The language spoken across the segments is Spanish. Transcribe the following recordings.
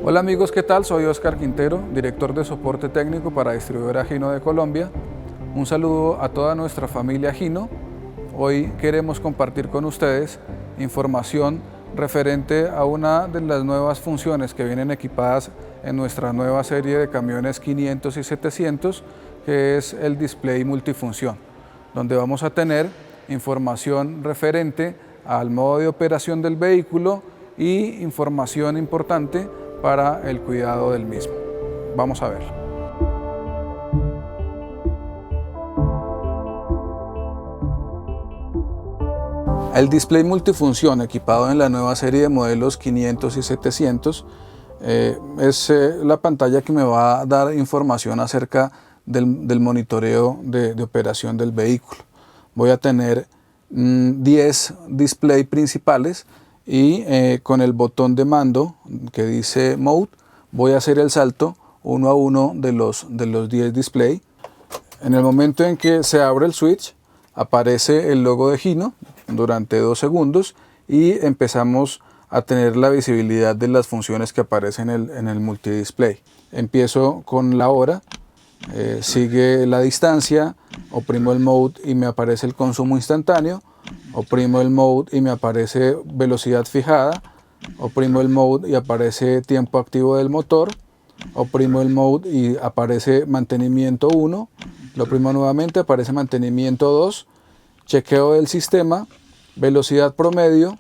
Hola amigos, ¿qué tal? Soy Oscar Quintero, director de soporte técnico para Distribuidora Gino de Colombia. Un saludo a toda nuestra familia Gino. Hoy queremos compartir con ustedes información referente a una de las nuevas funciones que vienen equipadas en nuestra nueva serie de camiones 500 y 700, que es el display multifunción, donde vamos a tener información referente al modo de operación del vehículo y información importante para el cuidado del mismo. Vamos a ver. El display multifunción equipado en la nueva serie de modelos 500 y 700 es la pantalla que me va a dar información acerca del monitoreo de operación del vehículo. Voy a tener 10 display principales y con el botón de mando que dice Mode voy a hacer el salto uno a uno de los 10 display. En el momento en que se abre el switch aparece el logo de Gino durante 2 segundos y empezamos a tener la visibilidad de las funciones que aparecen en el multidisplay. Empiezo con la hora, sigue la distancia, oprimo el Mode y me aparece el consumo instantáneo, oprimo el Mode y me aparece velocidad fijada, oprimo el Mode y aparece tiempo activo del motor, oprimo el Mode y aparece mantenimiento 1, lo oprimo nuevamente, aparece mantenimiento 2, chequeo del sistema, velocidad promedio,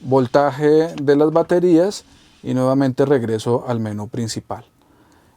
voltaje de las baterías y nuevamente regreso al menú principal.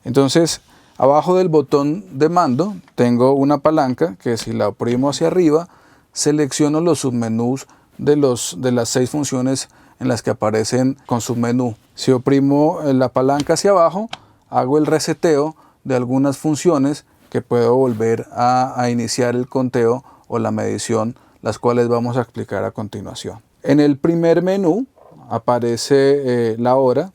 Entonces, abajo del botón de mando tengo una palanca que si la oprimo hacia arriba, selecciono los submenús de las 6 funciones en las que aparecen con submenú. Si oprimo la palanca hacia abajo, hago el reseteo de algunas funciones que puedo volver a iniciar el conteo o la medición, las cuales vamos a explicar a continuación. En el primer menú aparece la hora.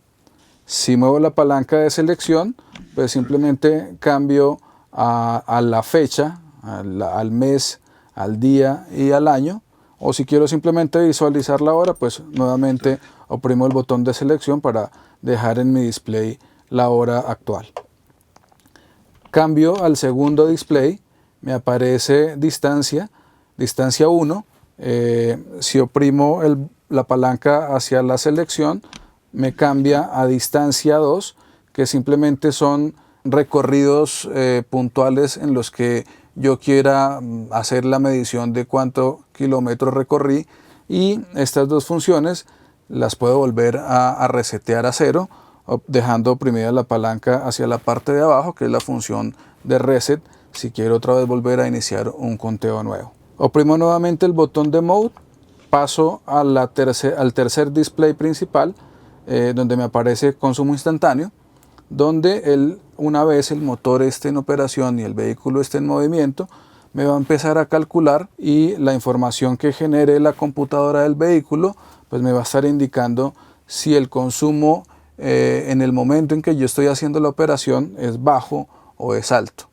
Si muevo la palanca de selección, pues simplemente cambio a la fecha, al mes, al día y al año. O si quiero simplemente visualizar la hora, pues nuevamente oprimo el botón de selección para dejar en mi display la hora actual. Cambio al segundo display, me aparece distancia 1. Si oprimo la palanca hacia la selección, me cambia a distancia 2, que simplemente son recorridos puntuales en los que yo quiera hacer la medición de cuánto kilómetros recorrí, y estas dos funciones las puedo volver a resetear a 0, dejando oprimida la palanca hacia la parte de abajo, que es la función de reset, si quiero otra vez volver a iniciar un conteo nuevo. Oprimo nuevamente el botón de Mode, paso al tercer display principal, donde me aparece consumo instantáneo, donde una vez el motor esté en operación y el vehículo esté en movimiento, me va a empezar a calcular, y la información que genere la computadora del vehículo pues me va a estar indicando si el consumo en el momento en que yo estoy haciendo la operación es bajo o es alto.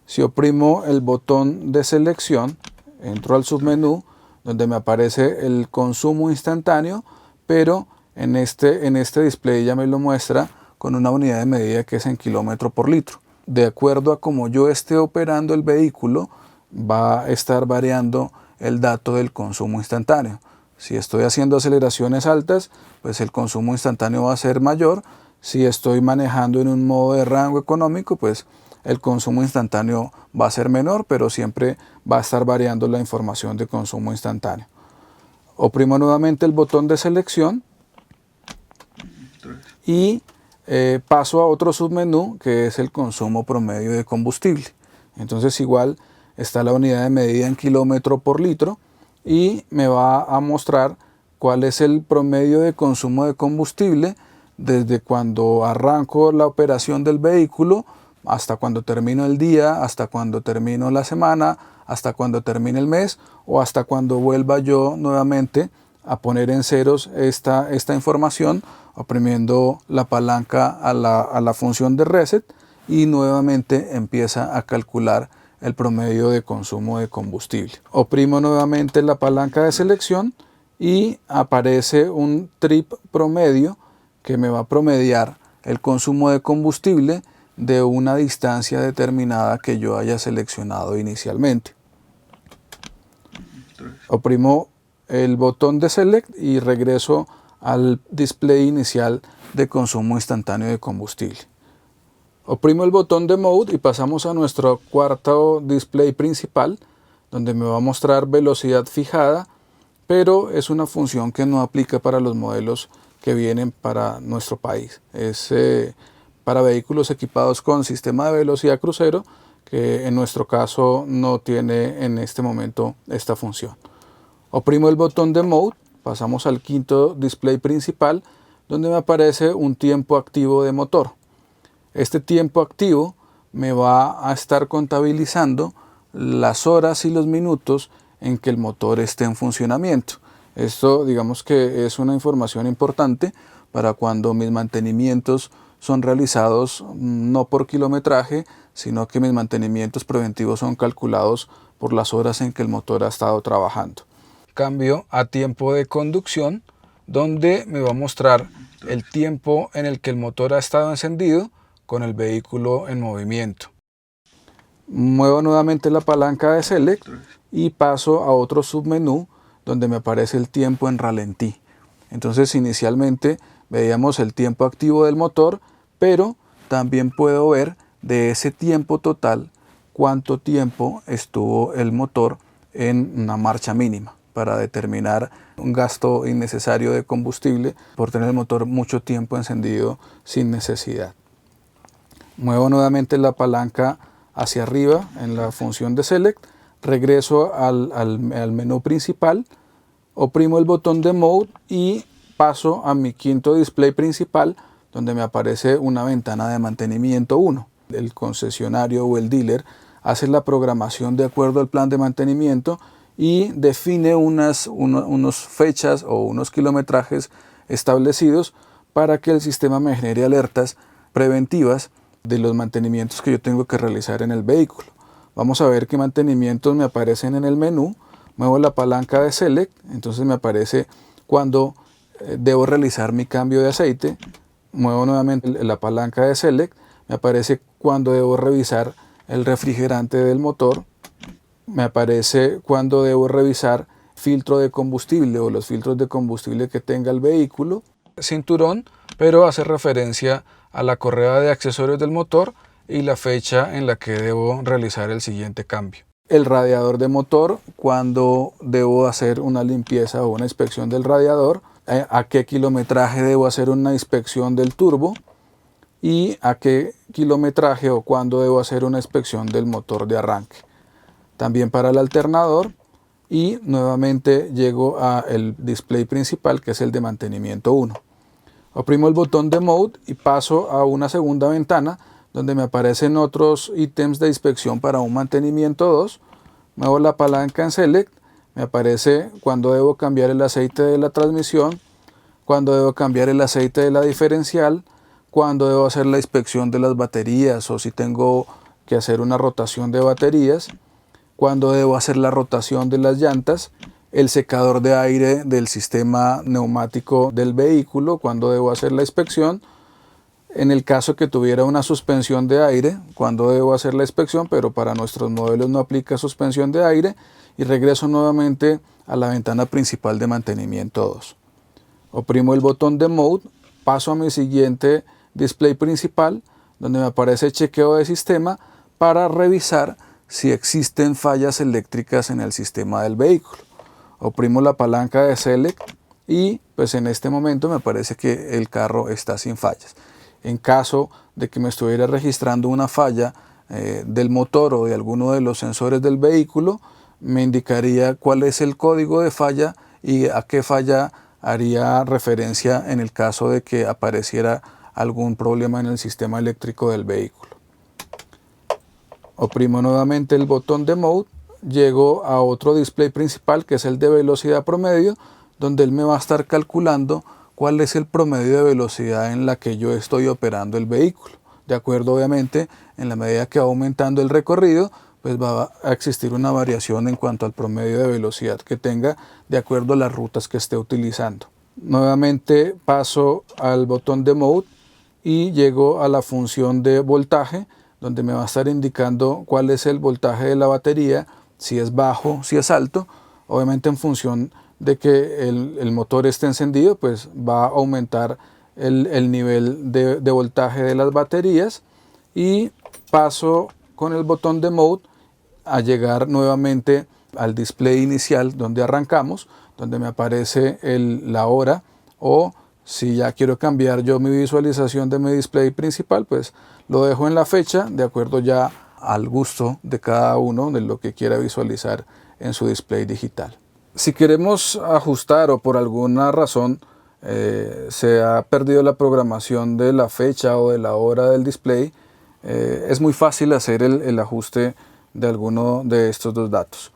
Si oprimo el botón de selección, entro al submenú donde me aparece el consumo instantáneo, pero en este display ya me lo muestra con una unidad de medida que es en kilómetro por litro. De acuerdo a cómo yo esté operando el vehículo, va a estar variando el dato del consumo instantáneo. Si estoy haciendo aceleraciones altas, pues el consumo instantáneo va a ser mayor. Si estoy manejando en un modo de rango económico, pues el consumo instantáneo va a ser menor, pero siempre va a estar variando la información de consumo instantáneo. Oprimo nuevamente el botón de selección y paso a otro submenú, que es el consumo promedio de combustible. Entonces igual está la unidad de medida en kilómetro por litro y me va a mostrar cuál es el promedio de consumo de combustible desde cuando arranco la operación del vehículo hasta cuando termino el día, hasta cuando termino la semana, hasta cuando termine el mes o hasta cuando vuelva yo nuevamente a poner en ceros esta información, oprimiendo la palanca a la función de reset, y nuevamente empieza a calcular el promedio de consumo de combustible. Oprimo nuevamente la palanca de selección y aparece un trip promedio que me va a promediar el consumo de combustible de una distancia determinada que yo haya seleccionado inicialmente. Oprimo el botón de Select y regreso al display inicial de consumo instantáneo de combustible. Oprimo el botón de Mode y pasamos a nuestro cuarto display principal, donde me va a mostrar velocidad fijada, pero es una función que no aplica para los modelos que vienen para nuestro país. Es para vehículos equipados con sistema de velocidad crucero, que en nuestro caso no tiene en este momento esta función. Oprimo el botón de Mode, pasamos al quinto display principal, donde me aparece un tiempo activo de motor. Este tiempo activo me va a estar contabilizando las horas y los minutos en que el motor esté en funcionamiento. Esto, digamos que es una información importante para cuando mis mantenimientos son realizados no por kilometraje, sino que mis mantenimientos preventivos son calculados por las horas en que el motor ha estado trabajando. Cambio a tiempo de conducción, donde me va a mostrar el tiempo en el que el motor ha estado encendido con el vehículo en movimiento. Muevo nuevamente la palanca de Select y paso a otro submenú donde me aparece el tiempo en ralentí. Entonces inicialmente veíamos el tiempo activo del motor, pero también puedo ver de ese tiempo total cuánto tiempo estuvo el motor en una marcha mínima, para determinar un gasto innecesario de combustible por tener el motor mucho tiempo encendido sin necesidad. Muevo nuevamente la palanca hacia arriba en la función de Select, regreso al menú principal, oprimo el botón de Mode y paso a mi quinto display principal, donde me aparece una ventana de mantenimiento 1. El concesionario o el dealer hace la programación de acuerdo al plan de mantenimiento y define unas fechas o unos kilometrajes establecidos para que el sistema me genere alertas preventivas de los mantenimientos que yo tengo que realizar en el vehículo. Vamos a ver qué mantenimientos me aparecen en el menú. Muevo la palanca de Select, entonces me aparece cuando debo realizar mi cambio de aceite. Muevo nuevamente la palanca de Select, me aparece cuando debo revisar el refrigerante del motor. Me aparece cuando debo revisar filtro de combustible o los filtros de combustible que tenga el vehículo. Cinturón, pero hace referencia a la correa de accesorios del motor y la fecha en la que debo realizar el siguiente cambio. El radiador de motor, cuando debo hacer una limpieza o una inspección del radiador, a qué kilometraje debo hacer una inspección del turbo y a qué kilometraje o cuándo debo hacer una inspección del motor de arranque. También para el alternador y nuevamente llego al display principal, que es el de mantenimiento 1. Oprimo el botón de Mode y paso a una segunda ventana donde me aparecen otros ítems de inspección para un mantenimiento 2. Muevo la palanca en Select, me aparece cuando debo cambiar el aceite de la transmisión, cuando debo cambiar el aceite de la diferencial, cuando debo hacer la inspección de las baterías o si tengo que hacer una rotación de baterías, cuando debo hacer la rotación de las llantas, el secador de aire del sistema neumático del vehículo, cuando debo hacer la inspección, en el caso que tuviera una suspensión de aire, cuando debo hacer la inspección, pero para nuestros modelos no aplica suspensión de aire, y regreso nuevamente a la ventana principal de mantenimiento 2. Oprimo el botón de Mode, paso a mi siguiente display principal, donde me aparece chequeo de sistema para revisar si existen fallas eléctricas en el sistema del vehículo. Oprimo la palanca de Select y pues en este momento me parece que el carro está sin fallas. En caso de que me estuviera registrando una falla del motor o de alguno de los sensores del vehículo, me indicaría cuál es el código de falla y a qué falla haría referencia en el caso de que apareciera algún problema en el sistema eléctrico del vehículo. Oprimo nuevamente el botón de Mode, llego a otro display principal que es el de velocidad promedio, donde él me va a estar calculando cuál es el promedio de velocidad en la que yo estoy operando el vehículo. De acuerdo, obviamente, en la medida que va aumentando el recorrido, pues va a existir una variación en cuanto al promedio de velocidad que tenga de acuerdo a las rutas que esté utilizando. Nuevamente paso al botón de Mode y llego a la función de voltaje, donde me va a estar indicando cuál es el voltaje de la batería, si es bajo, si es alto. Obviamente en función de que el motor esté encendido, pues va a aumentar el nivel de voltaje de las baterías, y paso con el botón de Mode a llegar nuevamente al display inicial donde arrancamos, donde me aparece la hora, o si ya quiero cambiar yo mi visualización de mi display principal, pues lo dejo en la fecha, de acuerdo ya al gusto de cada uno de lo que quiera visualizar en su display digital. Si queremos ajustar o por alguna razón se ha perdido la programación de la fecha o de la hora del display, es muy fácil hacer el ajuste de alguno de estos dos datos.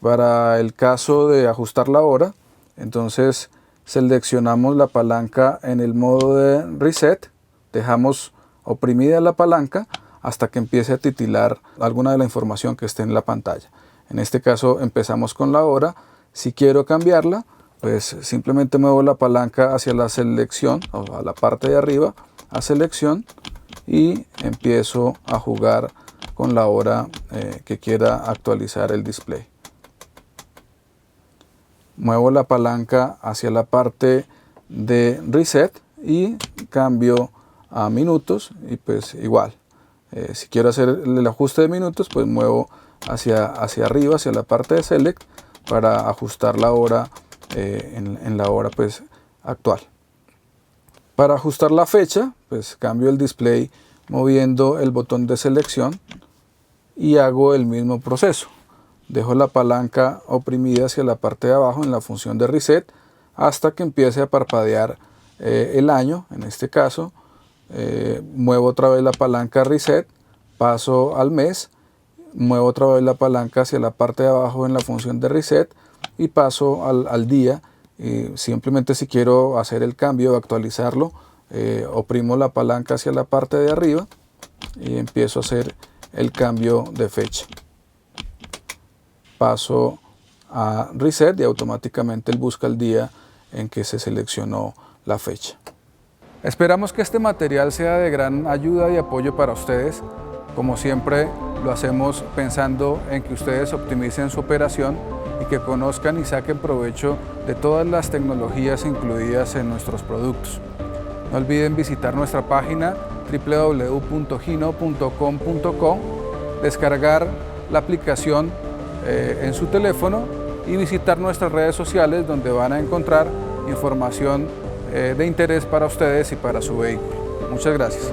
Para el caso de ajustar la hora, entonces seleccionamos la palanca en el modo de reset, dejamos oprimida la palanca hasta que empiece a titilar alguna de la información que esté en la pantalla. En este caso empezamos con la hora. Si quiero cambiarla, pues simplemente muevo la palanca hacia la selección, o a la parte de arriba, a selección, y empiezo a jugar con la hora que quiera actualizar el display. Muevo la palanca hacia la parte de reset y cambio a minutos, y pues igual, si quiero hacer el ajuste de minutos, pues muevo hacia arriba, hacia la parte de select, para ajustar la hora en la hora pues actual. Para ajustar la fecha, pues cambio el display moviendo el botón de selección y hago el mismo proceso. Dejo la palanca oprimida hacia la parte de abajo en la función de reset hasta que empiece a parpadear el año. En este caso, muevo otra vez la palanca reset, paso al mes, muevo otra vez la palanca hacia la parte de abajo en la función de reset y paso al día. Simplemente si quiero hacer el cambio o actualizarlo, oprimo la palanca hacia la parte de arriba y empiezo a hacer el cambio de fecha. Paso a reset y automáticamente él busca el día en que se seleccionó la fecha. Esperamos que este material sea de gran ayuda y apoyo para ustedes. Como siempre, lo hacemos pensando en que ustedes optimicen su operación y que conozcan y saquen provecho de todas las tecnologías incluidas en nuestros productos. No olviden visitar nuestra página www.hino.com.co, descargar la aplicación en su teléfono y visitar nuestras redes sociales, donde van a encontrar información de interés para ustedes y para su vehículo. Muchas gracias.